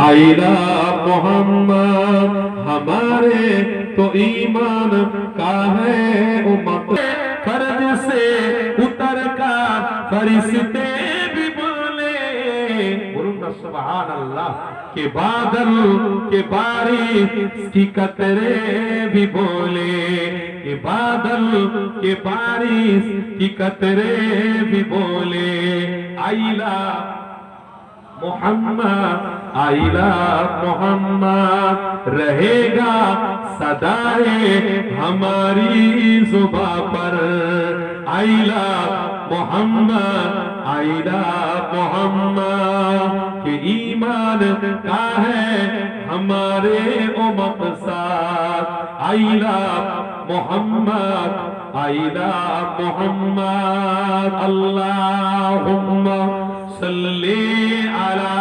आइला मोहम्मद हमारे तो ईमान का है उम्मत फर्ज से उतर का फरिश्ते भी बोले बोलूंगा सुभान अल्लाह के बादल के बारिश की कतरे भी बोले के बादल के बारिश की कतरे भी बोले आइला मोहम्मद आइला मोहम्मद रहेगा सदाए हमारी जुबां पर आइला मोहम्मद आइला मोहम्मद के ईमान का है हमारे उम्मत साथ आइला मोहम्मद आइला मोहम्मद अल्लाहुम्मा सल्ली अला